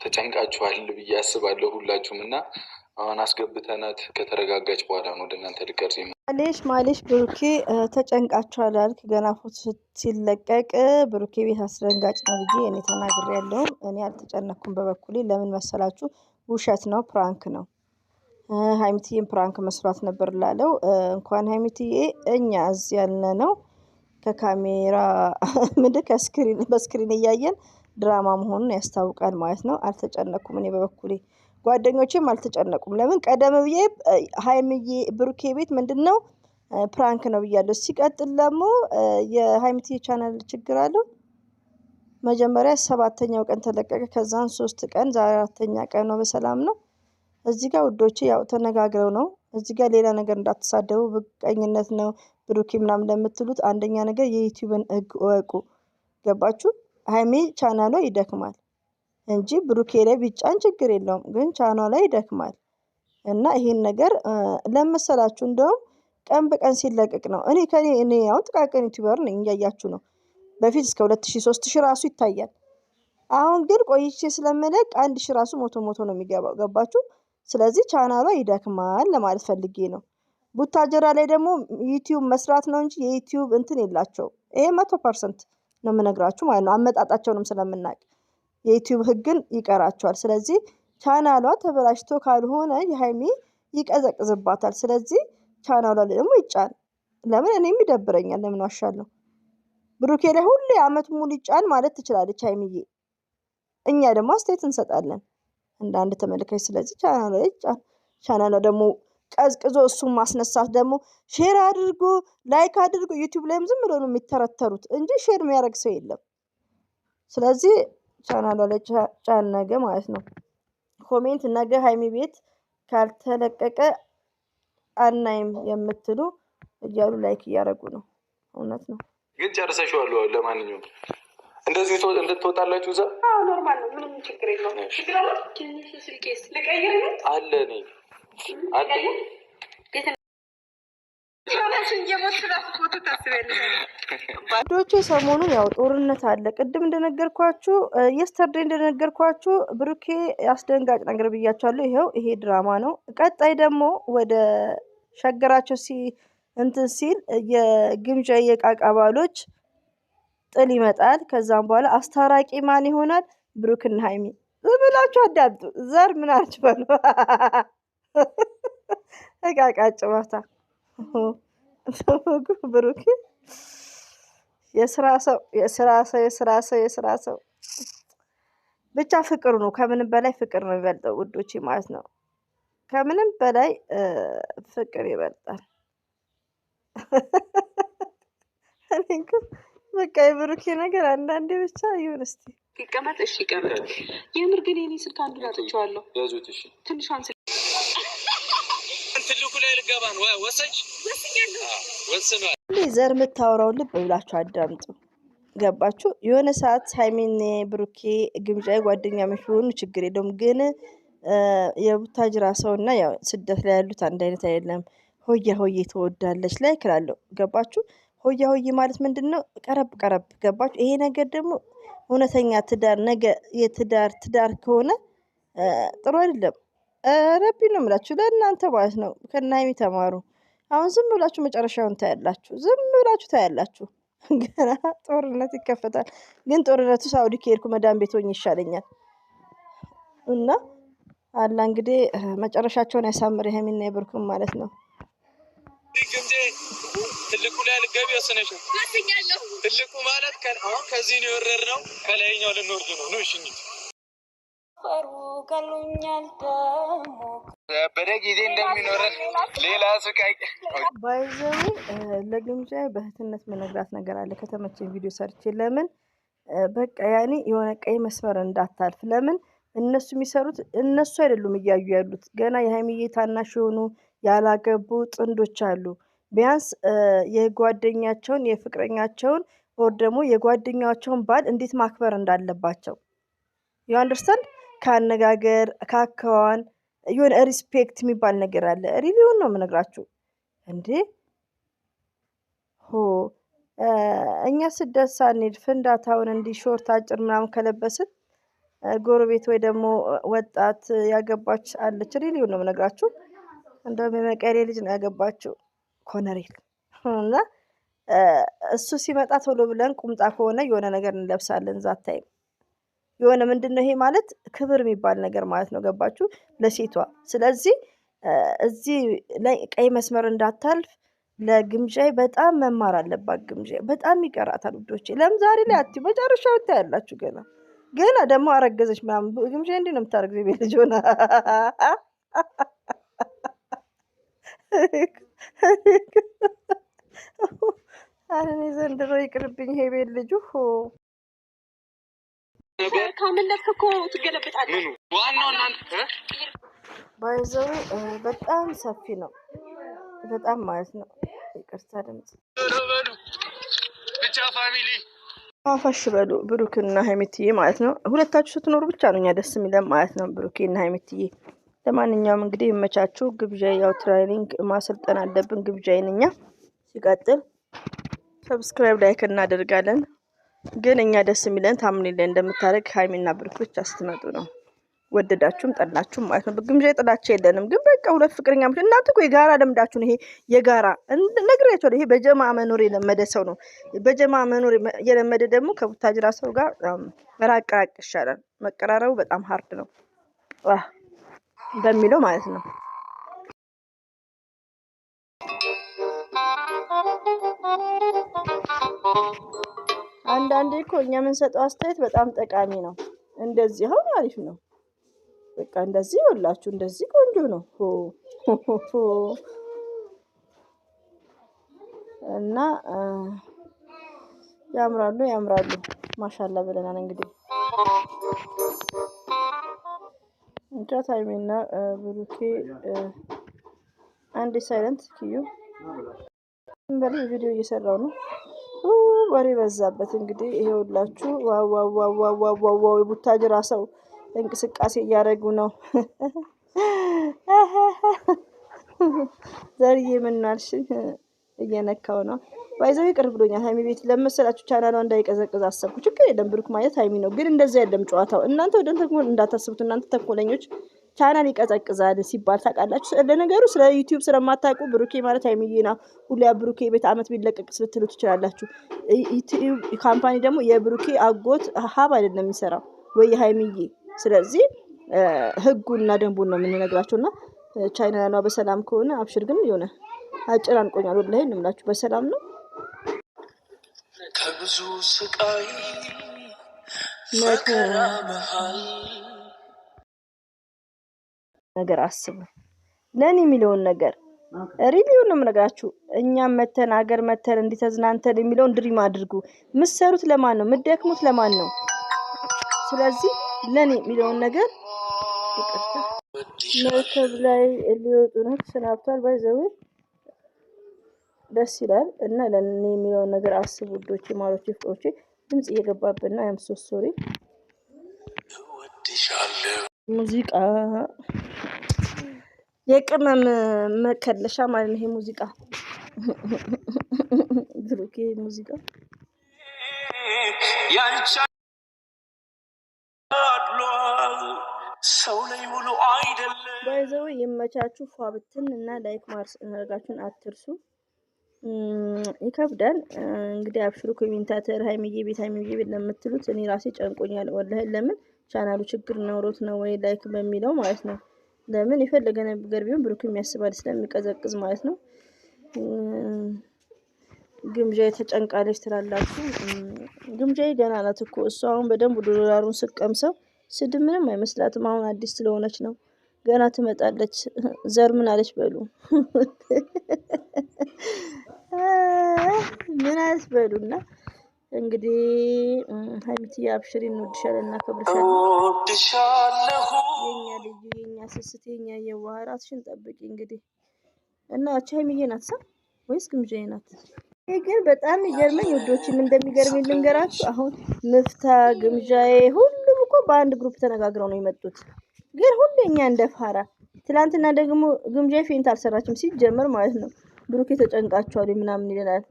ተጨንቃችኋል ብዬ አስባለሁ ሁላችሁም እና አሁን አስገብተናት ከተረጋጋች በኋላ ነው ወደ እናንተ ልቀርጽ። ማሌሽ ብሩኬ ተጨንቃችኋል አልክ። ገና ፎቶ ሲለቀቅ ብሩኬ ቤት አስደንጋጭ ነው ብዬ እኔ ተናግሬያለሁ። እኔ አልተጨነኩም በበኩሌ። ለምን መሰላችሁ? ውሸት ነው፣ ፕራንክ ነው። ሀይሚትዬን ፕራንክ መስራት ነበር ላለው እንኳን ሀይሚትዬ እኛ እዚህ ያለ ነው ከካሜራ በስክሪን እያየን ድራማ መሆኑን ያስታውቃል ማለት ነው። አልተጨነኩም እኔ በበኩሌ፣ ጓደኞቼም አልተጨነቁም። ለምን ቀደም ብዬ ሀይሚዬ ብሩኬ ቤት ምንድነው ፕራንክ ነው ብያለሁ። ሲቀጥል ደግሞ የሀይሚትዬ ቻናል ችግር አለው። መጀመሪያ 7ኛው ቀን ተለቀቀ፣ ከዛን 3 ቀን፣ ዛሬ 4ኛ ቀን ነው። በሰላም ነው። እዚህ ጋር ውዶቼ ያው ተነጋግረው ነው። እዚህ ጋር ሌላ ነገር እንዳትሳደቡ፣ ብቀኝነት ነው ብሩኬ ምናምን ለምትሉት አንደኛ ነገር የዩቲዩብን ህግ እወቁ። ገባችሁ? ሀይሚ ቻናሏ ይደክማል እንጂ ብሩኬ ላይ ቢጫን ችግር የለውም፣ ግን ቻናሏ ይደክማል። እና ይሄን ነገር ለመሰላችሁ እንደውም ቀን በቀን ሲለቀቅ ነው። እኔ ያው ጥቃቅን ዩቲዩበር ነኝ፣ እያያችሁ ነው። በፊት እስከ 2000 3000 ራሱ ይታያል። አሁን ግን ቆይቼ ስለምለቅ 1000 ራሱ ሞቶ ነው የሚገባው። ገባችሁ? ስለዚህ ቻናሏ ይደክማል ለማለት ፈልጌ ነው። ቡታጀራ ላይ ደግሞ ዩቲዩብ መስራት ነው እንጂ የዩቲዩብ እንትን የላቸውም። ይሄ 100% ነው የምነግራችሁ ማለት ነው። አመጣጣቸውንም ስለምናውቅ የዩቲዩብ ህግን ይቀራቸዋል። ስለዚህ ቻናሏ ተበላሽቶ ካልሆነ የሀይሚ ይቀዘቅዝባታል። ስለዚህ ቻናሏ ላይ ደግሞ ይጫን። ለምን እኔም ይደብረኛል፣ ለምን ዋሻለሁ? ብሩኬ ላይ ሁሌ አመት ሙሉ ይጫን ማለት ትችላለች ሀይሚዬ። እኛ ደግሞ አስተያየት እንሰጣለን እንደ አንድ ተመልካች። ስለዚህ ቻናሏ ላይ ይጫን። ቻናሏ ደግሞ ቀዝቅዞ እሱን ማስነሳት ደግሞ ሼር አድርጉ፣ ላይክ አድርጉ። ዩቲዩብ ላይም ዝም ብሎ ነው የሚተረተሩት እንጂ ሼር የሚያደርግ ሰው የለም። ስለዚህ ቻናሏ ላይ ጫን ነገ ማለት ነው። ኮሜንት ነገ ሀይሚ ቤት ካልተለቀቀ አናይም የምትሉ እያሉ ላይክ እያደረጉ ነው። እውነት ነው ግን ጨርሰሽዋል። ለማንኛውም እንደዚህ እንድትወጣላችሁ እዛ ኖርማል ነው፣ ምንም ችግር የለውም። ችግር አለ ትንሽ ስልኬስ ልቀይር አለ ነኝ አለ ባዶቹ ሰሞኑን ያው ጦርነት አለ። ቅድም እንደነገርኳችሁ የስተርዴ እንደነገርኳችሁ ብሩኬ አስደንጋጭ ነገር ብያችኋለሁ። ይሄ ድራማ ነው። ቀጣይ ደግሞ ወደ ሸገራቸው እንትን ሲል የግምጃ የቃቃ ባሎች ጥል ይመጣል። ከዛም በኋላ አስታራቂ ማን ይሆናል? ብሩክና ሀይሚ። ዝም ብላችሁ አዳምጡ። ዘር ምን አልችበሉ እቃቃ ጨዋታ ብሩክ የስራ ሰው ብቻ ፍቅሩ ነው። ከምንም በላይ ፍቅር ነው የሚበልጠው ውዶቼ ማለት ነው። ከምንም በላይ ፍቅር ይበልጣል። በቃ የብሩኬ ነገር አንዳንዴ ብቻ ይሁን። እስቲ ይቀመጥ። እሺ ይቀመጥ። የምር ግን የኔ ስልክ አንዱ ላጥቼዋለሁ። ያዙት። እሺ ትንሿን ስልክ ትልቁ ላይ ልገባን ወስኗል። ዘር የምታወራው ልብ ብላችሁ አዳምጡ። ገባችሁ? የሆነ ሰዓት ሀይሚን ብሩኬ ግምጃ ጓደኛ ቢሆኑ ችግር የለውም። ግን የቡታጅራ ሰውና ያው ስደት ላይ ያሉት አንድ አይነት አይደለም። ሆያ ሆዬ ትወዳለች ላይ ክላለሁ። ገባችሁ? ሆያ ሆዬ ማለት ምንድነው? ቀረብ ቀረብ። ገባችሁ? ይሄ ነገር ደግሞ እውነተኛ ትዳር ነገ ትዳር ከሆነ ጥሩ አይደለም። ረቢ ነው የምላችሁ ለእናንተ ማለት ነው። ከእነ ሀይሚ ተማሩ። አሁን ዝም ብላችሁ መጨረሻውን ታያላችሁ። ዝም ብላችሁ ታያላችሁ። ገና ጦርነት ይከፈታል። ግን ጦርነቱ ሳውዲ ከሄድኩ መዳም ቤት ሆኜ ይሻለኛል። እና አላ እንግዲህ መጨረሻቸውን ያሳምር የሀይሚና የብሩክም ማለት ነው። ትልቁ ላይ ልገቢ ወስነሽ ነው። ትልቁ ማለት አሁን ከዚህ ነው የወረድነው፣ ከላይኛው ልንወርድ ነው። ነው እሺ በጊዜ እንደሚኖረን ሌላ ስቃይ ባይዘው ለግምጃ በእህትነት መነግራት ነገር አለ። ከተመቸኝ ቪዲዮ ሰርቼ ለምን በቃ ያኔ የሆነ ቀይ መስመር እንዳታልፍ። ለምን እነሱ የሚሰሩት እነሱ አይደሉም እያዩ ያሉት። ገና የሀይሚዬ ታናሽ የሆኑ ያላገቡ ጥንዶች አሉ። ቢያንስ የጓደኛቸውን የፍቅረኛቸውን ወር ደግሞ የጓደኛቸውን ባል እንዴት ማክበር እንዳለባቸው ዩ አንደርስታንድ። ከአነጋገር ከአካዋን የሆነ ሪስፔክት የሚባል ነገር አለ። ሪቪውን ነው የምነግራችሁ እንዴ። እኛ ስደት ሳንሄድ ፍንዳታውን እንዲህ ሾርት አጭር ምናምን ከለበስን ጎረቤት ወይ ደግሞ ወጣት ያገባች አለች። ሪሊው ነው የምነግራችሁ። እንደውም የመቀሌ ልጅ ነው ያገባችው ኮነሬል እና እሱ ሲመጣ ቶሎ ብለን ቁምጣ ከሆነ የሆነ ነገር እንለብሳለን። ዛታይም የሆነ ምንድነው ይሄ ማለት ክብር የሚባል ነገር ማለት ነው። ገባችሁ? ለሴቷ። ስለዚህ እዚህ ላይ ቀይ መስመር እንዳታልፍ ለግምዣይ በጣም መማር አለባት። ግምዣይ በጣም ይቀራታል ውዶቼ። ለምን ዛሬ ላይ አትዩ መጨረሻው ታያላችሁ። ገና ደግሞ አረገዘች ምናምን ግምዣይ እንዲህ ነው የምታረግዘው። ቤት ልጅ ሆና እኔ ዘንድሮ ይቅርብኝ ይሄ ቤት ልጁ ካመለጥክ እኮ ትገለብጣለህ። ዋናው እናንተ ባይዘው በጣም ሰፊ ነው። በጣም ማለት ነው። ይቅርታ ድምጽ ብቻ ፋሚሊ አፈሽ በሉ ብሩክና ሀይሚትዬ ማለት ነው። ሁለታችሁ ስትኖሩ ብቻ ነው እኛ ደስ የሚለን ማለት ነው። ብሩክና ሀይሚትዬ ለማንኛውም እንግዲህ ይመቻችሁ። ግብዣ ያው ትሬኒንግ ማሰልጠን አለብን ግብዣይን እኛ ሲቀጥል ሰብስክራይብ ላይክ እናደርጋለን። ግን እኛ ደስ የሚለን ታምኔ እንደምታደርግ ሀይሚና ብሩክ ብቻ ስትመጡ ነው። ወደዳችሁም ጠላችሁም ማለት ነው። በግምዣ ጥላችሁ የለንም። ግን በቃ ሁለት ፍቅረኛሞች እናንተ እኮ የጋራ ልምዳችሁን ይሄ የጋራ ነግሬያችኋለሁ። ይሄ በጀማ መኖር የለመደ ሰው ነው። በጀማ መኖር የለመደ ደግሞ ከቡታጅራ ሰው ጋር ራቅ ይሻላል። መቀራረቡ በጣም ሀርድ ነው በሚለው ማለት ነው። አንዳንዴ እኮ እኛ የምንሰጠው አስተያየት በጣም ጠቃሚ ነው። እንደዚህ አሁን አሪፍ ነው። በቃ እንደዚህ ይኸውላችሁ እንደዚህ ቆንጆ ነው እና ያምራሉ ማሻአላ ብለናል። እንግዲህ እንጃ ታይሜና ብሩኬ አንድ ሳይለንት ኪዩ እንበል ቪዲዮ እየሰራው ነው። ወሬ በዛበት እንግዲህ ይሄውላችሁ ዋው የቡታጅራ ሰው እንቅስቃሴ እያደረጉ ነው። ዘርዬ ምናልሽ እየነካው ነው። ባይዘው ይቅር ብሎኛል። ሀይሚ ቤት ለመሰላችሁ ቻናሏ እንዳይቀዘቅዝ አሰብኩ። ችግር የለም ብሩክ ማለት ሀይሚ ነው። ግን እንደዛ የለም ጨዋታው። እናንተ ወደ ተንኮል እንዳታስቡት። እናንተ ተንኮለኞች ቻናል ይቀዘቅዛል ሲባል ታውቃላችሁ። ለነገሩ ስለ ዩቲዩብ ስለማታውቁ ብሩኬ ማለት ሀይሚዬና ሁሉ ብሩኬ ቤት አመት ቢለቀቅ ልትሉ ትችላላችሁ። ዩቲዩብ ካምፓኒ ደግሞ የብሩኬ አጎት ሀብ አይደለም የሚሰራው ወይ ሀይሚዬ። ስለዚህ ህጉና ደንቡን ነው የምንነግራቸውና ቻናሏ በሰላም ከሆነ አብሽር። ግን የሆነ አጨናንቆኛል ወላሂ እንምላችሁ። በሰላም ነው ከብዙ ስቃይ መከራ መሃል ነገር አስቡ። ለኔ የሚለውን ነገር ሪቪው ነው የምነግራችሁ። እኛም መተን ሀገር መተን እንዲተዝናንተን የሚለውን ድሪም አድርጉ። ምሰሩት ለማን ነው? ምደክሙት ለማን ነው? ስለዚህ ለኔ የሚለውን ነገር ይቅርታ መርከብ ላይ ሊወጡ ነው ተሰናብቷል። ባይዘው ደስ ይላል እና ለኔ የሚለውን ነገር አስቡ ውዶቼ፣ ማሮቼ፣ ፍቅሮቼ። ድምጽ እየገባብን ነው። አም ሶ ሶሪ። ሙዚቃ የቅመም መከለሻ ማለት ነው ይሄ ሙዚቃ። ብሩኬ ሙዚቃ ያንቻ ሰው ላይ ሙሉ አይደለም። ባይዘው ይመቻችሁ። ፏብትን እና ላይክ ማድረጋችሁን አትርሱ። ይከብዳል እንግዲህ አብሽሩ። ኮሜንታተር ሀይሚዬ ቤት ለምትሉት እኔ ራሴ ጨንቆኛል ወላሂ። ለምን ቻናሉ ችግር ኖሮት ነው ወይ ላይክ በሚለው ማለት ነው። ለምን የፈለገ ነገር ቢሆን ብሩክ የሚያስባል ስለሚቀዘቅዝ ማለት ነው። ግምጃ ተጨንቃለች ትላላችሁ። ግምጃ ገና ናት እኮ እሷ። አሁን በደንብ ዶላሩን ስቀምሰው ስድብ ምንም አይመስላትም። አሁን አዲስ ስለሆነች ነው። ገና ትመጣለች። ዘር ምን አለች በሉ ምን አስበሉና እንግዲህ ሀይሚትዬ አብሽሪ፣ እንወድሻለን፣ እናከብርሻለን። የኛ ልዩ፣ የኛ ስስት፣ የኛ የዋህ ራስሽን ጠብቂ እንግዲህ እና ሀይሚዬ ናት ሳ ወይስ ግምጃዬ ናት? ይሄ ግን በጣም ይገርመኝ ውዶችም እንደሚገርመኝ ልንገራችሁ። አሁን ምፍታ ግምጃዬ ሁሉም እኮ በአንድ ግሩፕ ተነጋግረው ነው የመጡት። ግን ሁሌኛ እንደፋራ ትላንትና ደግሞ ግምጃዬ ፌንት አልሰራችም ሲጀመር ማለት ነው። ብሩኬ ተጨንቃቸዋል ምናምን ይለናል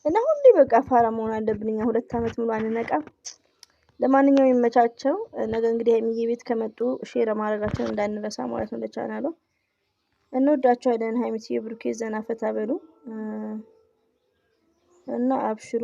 እና ሁሌ በቃ ፋራ መሆን አለብን እኛ። 2 አመት ሙሉ አንነቃ። ለማንኛውም ይመቻቸው። ነገ እንግዲህ ሀይሚዬ ቤት ከመጡ ሼር ማድረጋቸውን እንዳንረሳ ማለት ነው ለቻናሉ። እንወዳቸዋለን። ሀይሚዬ ብሩኬ ዘና ፈታ በሉ እና አብሽሩ።